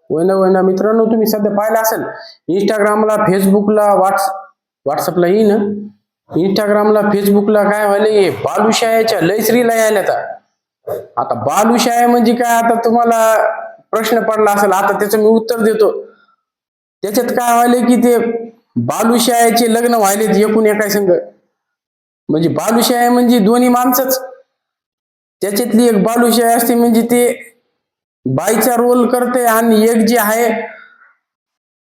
वैना मित्रांनो, तुम्ही सध्या पाहिलं असेल इंस्टाग्रामला, फेसबुकला, व्हॉट्सअपला येईन. इंस्टाग्रामला, फेसबुकला काय व्हायले, बालुशायाच्या लयसरीला यायला. आता बालुशाया म्हणजे काय, आता तुम्हाला प्रश्न पडला असेल, आता त्याचं मी उत्तर देतो. त्याच्यात काय व्हायले की ते बालुशायाचे लग्न व्हायलेत एकूण एका संघ. म्हणजे बालुशाया म्हणजे दोन्ही माणसंच. त्याच्यातली एक बालुशाया असते म्हणजे ते बाईचा रोल करते आणि एक जे आहे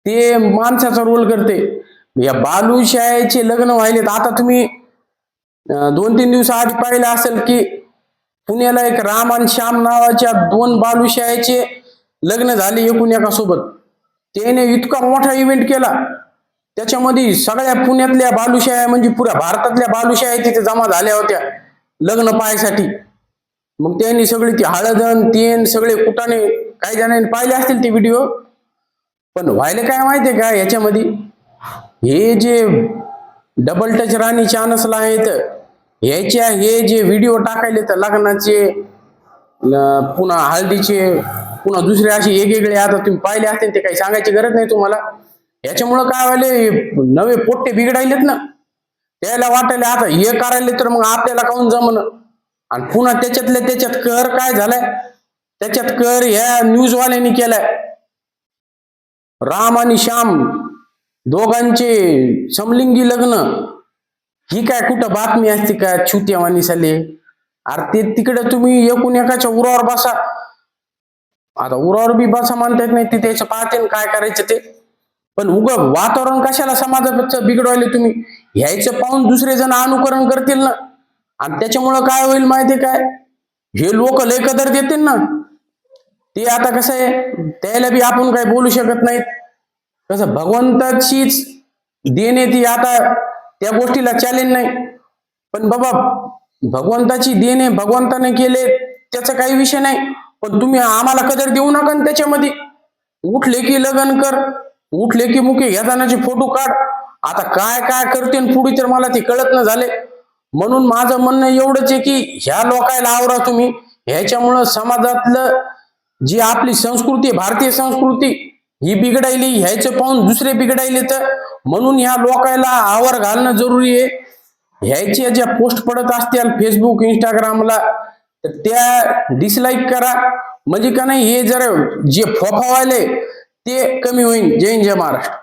ते माणसाचा रोल करते. या बालुशायाचे लग्न व्हायलेत. आता तुम्ही 2-3 दिवस आधी पाहिलं असेल की पुण्याला एक राम आणि श्याम नावाच्या 2 बालुशायाचे लग्न झाले एकूण एका सोबत. त्याने इतका मोठा इव्हेंट केला. त्याच्यामध्ये सगळ्या पुण्यातल्या बालुशाया म्हणजे पुऱ्या भारतातल्या बालुशाया तिथे जमा झाल्या होत्या लग्न पाहायसाठी. मग त्यांनी सगळी ती हळदन तेन सगळे कुटाने काही जणांनी पाहिले असतील ते व्हिडिओ. पण व्हायला काय माहितीये का याच्यामध्ये, हे जे डबल टच राणी चानसला आहेत याच्या हे जे व्हिडिओ टाकायले तर लग्नाचे, पुन्हा हळदीचे, पुन्हा दुसरे असे वेगवेगळे आता तुम्ही पाहिले असतील, ते काही सांगायची गरज नाही तुम्हाला. याच्यामुळं काय व्हायले, नवे पोट्टे बिघडायलेत ना. त्याला वाटायला आता हे करायले तर मग आपल्याला काऊन जमणं. आणि पुन्हा त्याच्यातल्या त्याच्यात कहर काय झालाय, त्याच्यात कहर ह्या न्यूजवाल्यांनी केलाय. राम आणि श्याम दोघांचे समलिंगी लग्न ही काय कुठं बातमी असते का छुत्यावानी साले. अरे ते तिकडे तुम्ही एकूण एकाच्या उरावर बसा. आता उरावर बी बसा म्हणता येत नाही, ते त्याचं पाहते काय करायचं ते. पण वातावरण कशाला समाजाचं बिघडवायले तुम्ही. ह्याचं पाहून दुसरे जण अनुकरण करतील ना. आणि त्याच्यामुळं काय होईल माहितीये काय, हे लोक लय कदर देतील ना. ते आता कसं आहे, त्याला बी आपण काही बोलू शकत नाहीत. कसं भगवंताचीच देणे ती, आता त्या गोष्टीला चॅलेंज नाही. पण बाबा भगवंताची देणे भगवंताने केले त्याचा काही विषय नाही. पण तुम्ही आम्हाला कदर देऊ नका ना त्याच्यामध्ये. उठले की लग्न कर, उठले की मुके घेतानाचे फोटो काढ. आता काय काय करते पुढे तर मला ते कळत न झाले. म्हणून माझं म्हणणं एवढंच आहे की ह्या लोकायला आवरा तुम्ही. ह्याच्यामुळं समाजातलं जी आपली संस्कृती, भारतीय संस्कृती ही बिघडायली, ह्याचं पाहून दुसरे बिघडायले. तर म्हणून ह्या लोकायला आवर घालणं जरुरी आहे. ह्याच्या ज्या पोस्ट पडत असतील फेसबुक, इंस्टाग्रामला, तर त्या डिसलाईक करा. म्हणजे का नाही, हे जर जे फोफावाले ते कमी होईल. जय हिंद, जय महाराष्ट्र.